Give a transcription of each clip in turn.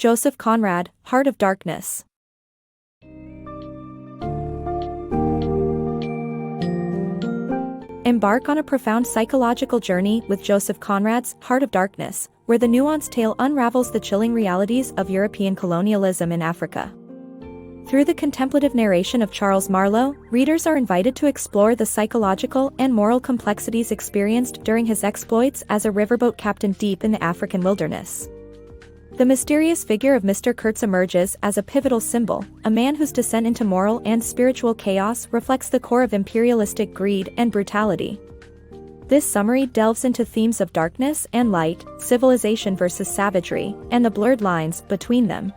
Joseph Conrad, Heart of Darkness. Embark on a profound psychological journey with Joseph Conrad's Heart of Darkness, where the nuanced tale unravels the chilling realities of European colonialism in Africa. Through the contemplative narration of Charles Marlow, readers are invited to explore the psychological and moral complexities experienced during his exploits as a riverboat captain deep in the African wilderness. The mysterious figure of Mr. Kurtz emerges as a pivotal symbol, a man whose descent into moral and spiritual chaos reflects the core of imperialistic greed and brutality. This summary delves into themes of darkness and light, civilization versus savagery, and the blurred lines between them.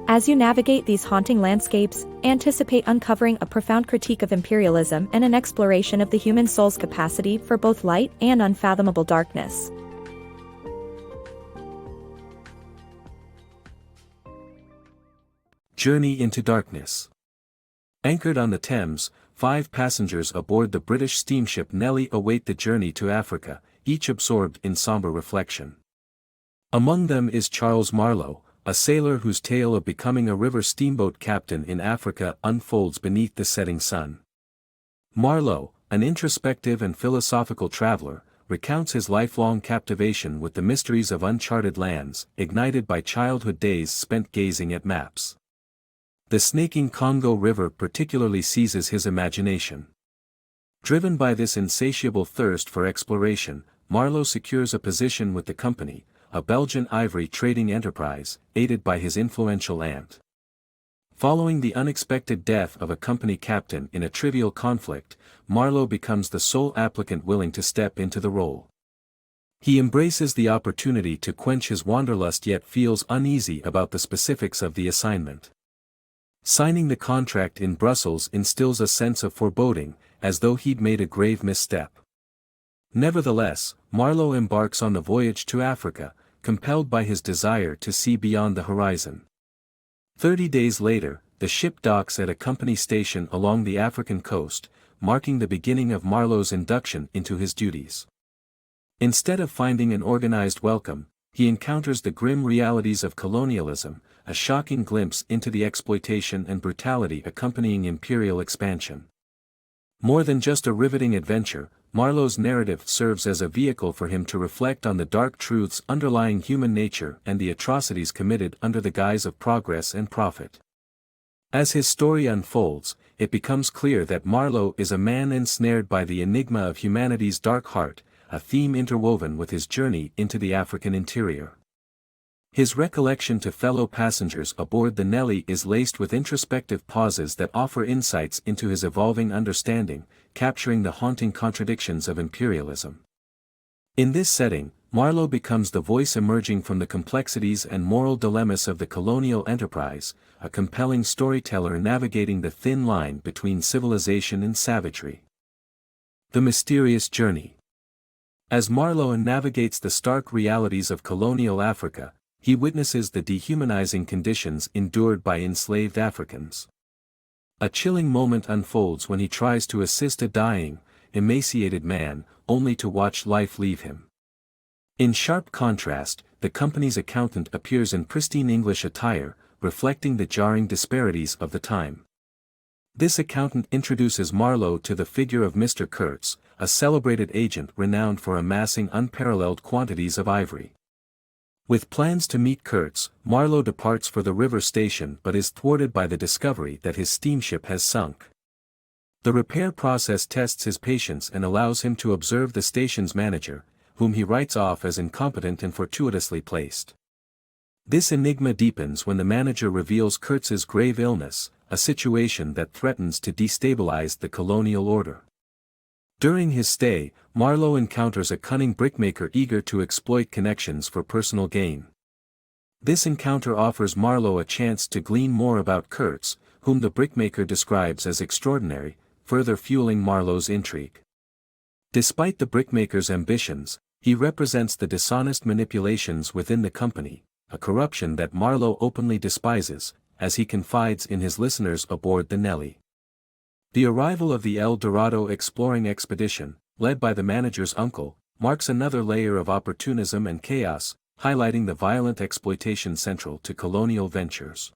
As you navigate these haunting landscapes, anticipate uncovering a profound critique of imperialism and an exploration of the human soul's capacity for both light and unfathomable darkness. Journey into Darkness. Anchored on the Thames, 5 passengers aboard the British steamship Nellie await the journey to Africa, each absorbed in somber reflection. Among them is Charles Marlow, a sailor whose tale of becoming a river steamboat captain in Africa unfolds beneath the setting sun. Marlow, an introspective and philosophical traveler, recounts his lifelong captivation with the mysteries of uncharted lands, ignited by childhood days spent gazing at maps. The snaking Congo River particularly seizes his imagination. Driven by this insatiable thirst for exploration, Marlow secures a position with the company, a Belgian ivory trading enterprise, aided by his influential aunt. Following the unexpected death of a company captain in a trivial conflict, Marlow becomes the sole applicant willing to step into the role. He embraces the opportunity to quench his wanderlust yet feels uneasy about the specifics of the assignment. Signing the contract in Brussels instills a sense of foreboding, as though he'd made a grave misstep. Nevertheless, Marlow embarks on the voyage to Africa, compelled by his desire to see beyond the horizon. 30 days later, the ship docks at a company station along the African coast, marking the beginning of Marlow's induction into his duties. Instead of finding an organized welcome, he encounters the grim realities of colonialism, a shocking glimpse into the exploitation and brutality accompanying imperial expansion. More than just a riveting adventure, Marlow's narrative serves as a vehicle for him to reflect on the dark truths underlying human nature and the atrocities committed under the guise of progress and profit. As his story unfolds, it becomes clear that Marlow is a man ensnared by the enigma of humanity's dark heart, a theme interwoven with his journey into the African interior. His recollection to fellow passengers aboard the Nellie is laced with introspective pauses that offer insights into his evolving understanding, capturing the haunting contradictions of imperialism. In this setting, Marlow becomes the voice emerging from the complexities and moral dilemmas of the colonial enterprise, a compelling storyteller navigating the thin line between civilization and savagery. The Mysterious Journey. As Marlow navigates the stark realities of colonial Africa, he witnesses the dehumanizing conditions endured by enslaved Africans. A chilling moment unfolds when he tries to assist a dying, emaciated man, only to watch life leave him. In sharp contrast, the company's accountant appears in pristine English attire, reflecting the jarring disparities of the time. This accountant introduces Marlow to the figure of Mr. Kurtz, a celebrated agent renowned for amassing unparalleled quantities of ivory. With plans to meet Kurtz, Marlow departs for the river station but is thwarted by the discovery that his steamship has sunk. The repair process tests his patience and allows him to observe the station's manager, whom he writes off as incompetent and fortuitously placed. This enigma deepens when the manager reveals Kurtz's grave illness, a situation that threatens to destabilize the colonial order. During his stay, Marlow encounters a cunning brickmaker eager to exploit connections for personal gain. This encounter offers Marlow a chance to glean more about Kurtz, whom the brickmaker describes as extraordinary, further fueling Marlow's intrigue. Despite the brickmaker's ambitions, he represents the dishonest manipulations within the company, a corruption that Marlow openly despises, as he confides in his listeners aboard the Nellie. The arrival of the El Dorado exploring expedition, led by the manager's uncle, marks another layer of opportunism and chaos, highlighting the violent exploitation central to colonial ventures.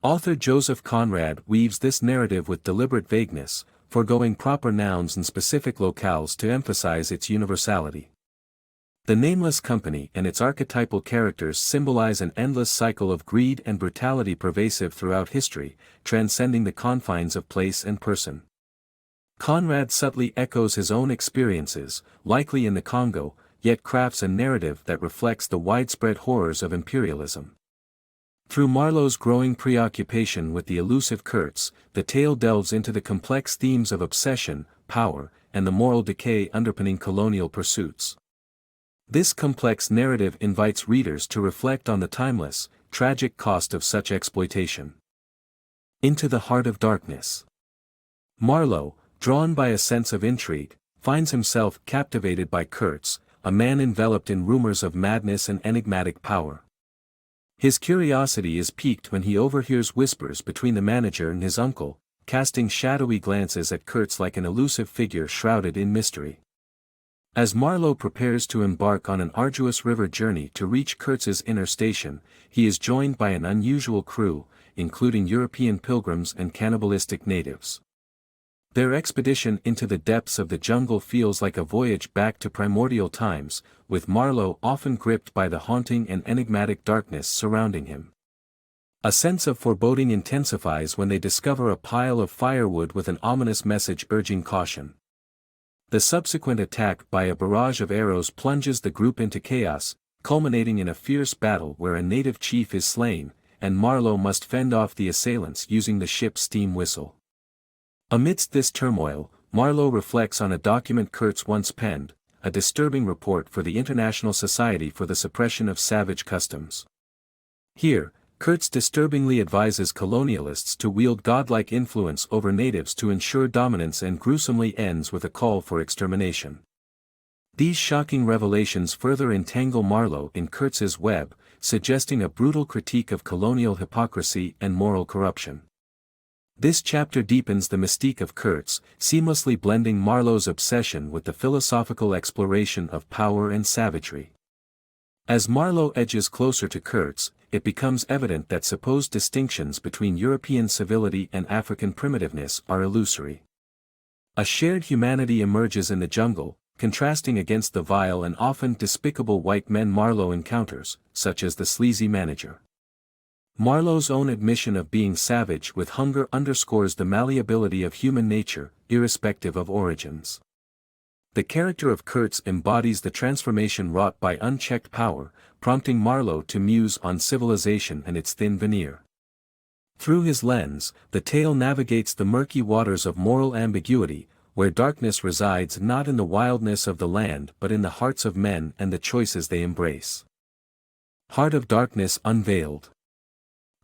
Author Joseph Conrad weaves this narrative with deliberate vagueness, foregoing proper nouns and specific locales to emphasize its universality. The nameless company and its archetypal characters symbolize an endless cycle of greed and brutality pervasive throughout history, transcending the confines of place and person. Conrad subtly echoes his own experiences, likely in the Congo, yet crafts a narrative that reflects the widespread horrors of imperialism. Through Marlow's growing preoccupation with the elusive Kurtz, the tale delves into the complex themes of obsession, power, and the moral decay underpinning colonial pursuits. This complex narrative invites readers to reflect on the timeless, tragic cost of such exploitation. Into the Heart of Darkness. Marlow, drawn by a sense of intrigue, finds himself captivated by Kurtz, a man enveloped in rumors of madness and enigmatic power. His curiosity is piqued when he overhears whispers between the manager and his uncle, casting shadowy glances at Kurtz like an elusive figure shrouded in mystery. As Marlow prepares to embark on an arduous river journey to reach Kurtz's inner station, he is joined by an unusual crew, including European pilgrims and cannibalistic natives. Their expedition into the depths of the jungle feels like a voyage back to primordial times, with Marlow often gripped by the haunting and enigmatic darkness surrounding him. A sense of foreboding intensifies when they discover a pile of firewood with an ominous message urging caution. The subsequent attack by a barrage of arrows plunges the group into chaos, culminating in a fierce battle where a native chief is slain, and Marlow must fend off the assailants using the ship's steam whistle. Amidst this turmoil, Marlow reflects on a document Kurtz once penned, a disturbing report for the International Society for the Suppression of Savage Customs. Here, Kurtz disturbingly advises colonialists to wield godlike influence over natives to ensure dominance and gruesomely ends with a call for extermination. These shocking revelations further entangle Marlow in Kurtz's web, suggesting a brutal critique of colonial hypocrisy and moral corruption. This chapter deepens the mystique of Kurtz, seamlessly blending Marlow's obsession with the philosophical exploration of power and savagery. As Marlow edges closer to Kurtz, it becomes evident that supposed distinctions between European civility and African primitiveness are illusory. A shared humanity emerges in the jungle, contrasting against the vile and often despicable white men Marlow encounters, such as the sleazy manager. Marlow's own admission of being savage with hunger underscores the malleability of human nature, irrespective of origins. The character of Kurtz embodies the transformation wrought by unchecked power, prompting Marlow to muse on civilization and its thin veneer. Through his lens, the tale navigates the murky waters of moral ambiguity, where darkness resides not in the wildness of the land but in the hearts of men and the choices they embrace. Heart of Darkness Unveiled.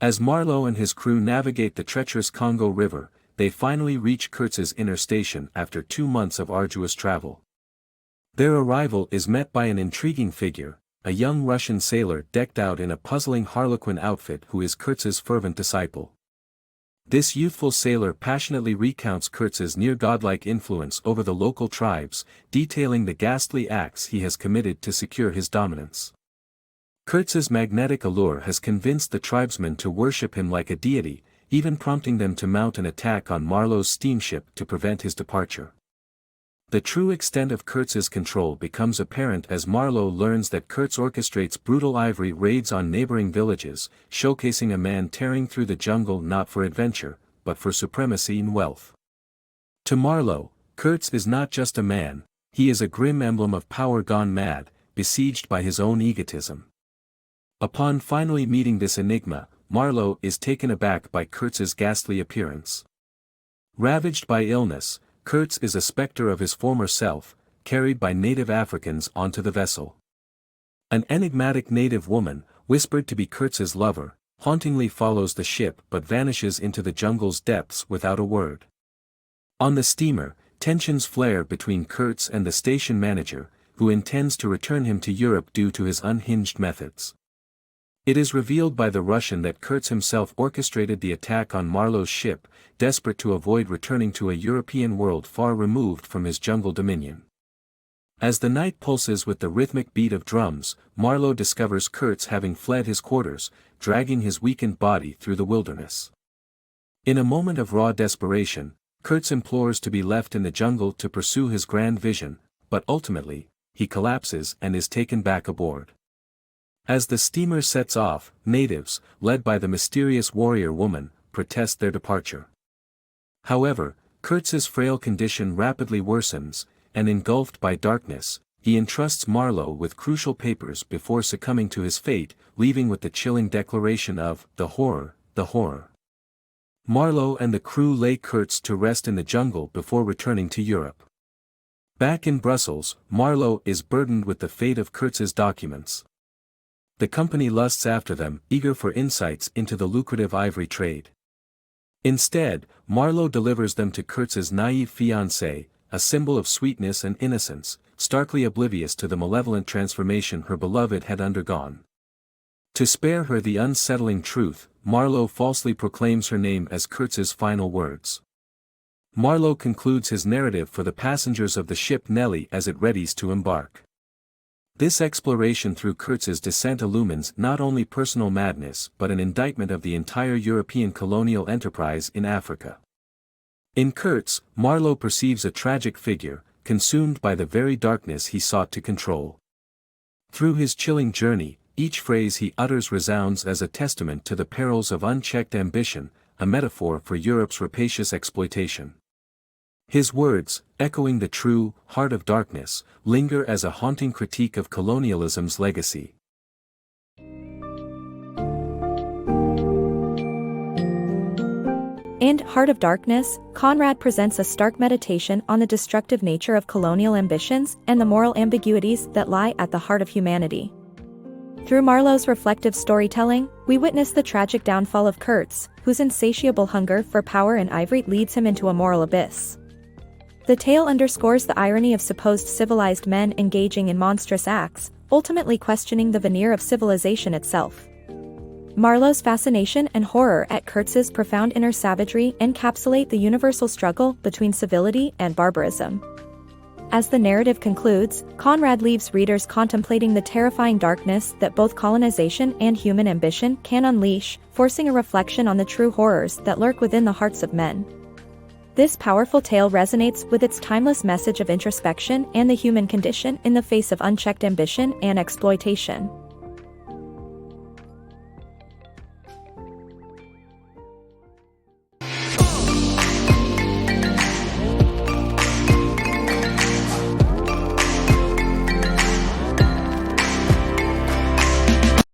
As Marlow and his crew navigate the treacherous Congo River, they finally reach Kurtz's inner station after 2 months of arduous travel. Their arrival is met by an intriguing figure, a young Russian sailor decked out in a puzzling harlequin outfit who is Kurtz's fervent disciple. This youthful sailor passionately recounts Kurtz's near-godlike influence over the local tribes, detailing the ghastly acts he has committed to secure his dominance. Kurtz's magnetic allure has convinced the tribesmen to worship him like a deity, even prompting them to mount an attack on Marlow's steamship to prevent his departure. The true extent of Kurtz's control becomes apparent as Marlow learns that Kurtz orchestrates brutal ivory raids on neighboring villages, showcasing a man tearing through the jungle not for adventure, but for supremacy and wealth. To Marlow, Kurtz is not just a man, he is a grim emblem of power gone mad, besieged by his own egotism. Upon finally meeting this enigma, Marlow is taken aback by Kurtz's ghastly appearance. Ravaged by illness, Kurtz is a specter of his former self, carried by native Africans onto the vessel. An enigmatic native woman, whispered to be Kurtz's lover, hauntingly follows the ship but vanishes into the jungle's depths without a word. On the steamer, tensions flare between Kurtz and the station manager, who intends to return him to Europe due to his unhinged methods. It is revealed by the Russian that Kurtz himself orchestrated the attack on Marlow's ship, desperate to avoid returning to a European world far removed from his jungle dominion. As the night pulses with the rhythmic beat of drums, Marlow discovers Kurtz having fled his quarters, dragging his weakened body through the wilderness. In a moment of raw desperation, Kurtz implores to be left in the jungle to pursue his grand vision, but ultimately, he collapses and is taken back aboard. As the steamer sets off, natives, led by the mysterious warrior woman, protest their departure. However, Kurtz's frail condition rapidly worsens, and engulfed by darkness, he entrusts Marlow with crucial papers before succumbing to his fate, leaving with the chilling declaration of, "The horror, the horror." Marlow and the crew lay Kurtz to rest in the jungle before returning to Europe. Back in Brussels, Marlow is burdened with the fate of Kurtz's documents. The company lusts after them, eager for insights into the lucrative ivory trade. Instead, Marlow delivers them to Kurtz's naive fiancée, a symbol of sweetness and innocence, starkly oblivious to the malevolent transformation her beloved had undergone. To spare her the unsettling truth, Marlow falsely proclaims her name as Kurtz's final words. Marlow concludes his narrative for the passengers of the ship Nellie as it readies to embark. This exploration through Kurtz's descent illumines not only personal madness but an indictment of the entire European colonial enterprise in Africa. In Kurtz, Marlow perceives a tragic figure, consumed by the very darkness he sought to control. Through his chilling journey, each phrase he utters resounds as a testament to the perils of unchecked ambition, a metaphor for Europe's rapacious exploitation. His words, echoing the true heart of darkness, linger as a haunting critique of colonialism's legacy. In Heart of Darkness, Conrad presents a stark meditation on the destructive nature of colonial ambitions and the moral ambiguities that lie at the heart of humanity. Through Marlow's reflective storytelling, we witness the tragic downfall of Kurtz, whose insatiable hunger for power and ivory leads him into a moral abyss. The tale underscores the irony of supposed civilized men engaging in monstrous acts, ultimately questioning the veneer of civilization itself. Marlow's fascination and horror at Kurtz's profound inner savagery encapsulate the universal struggle between civility and barbarism. As the narrative concludes, Conrad leaves readers contemplating the terrifying darkness that both colonization and human ambition can unleash, forcing a reflection on the true horrors that lurk within the hearts of men. This powerful tale resonates with its timeless message of introspection and the human condition in the face of unchecked ambition and exploitation.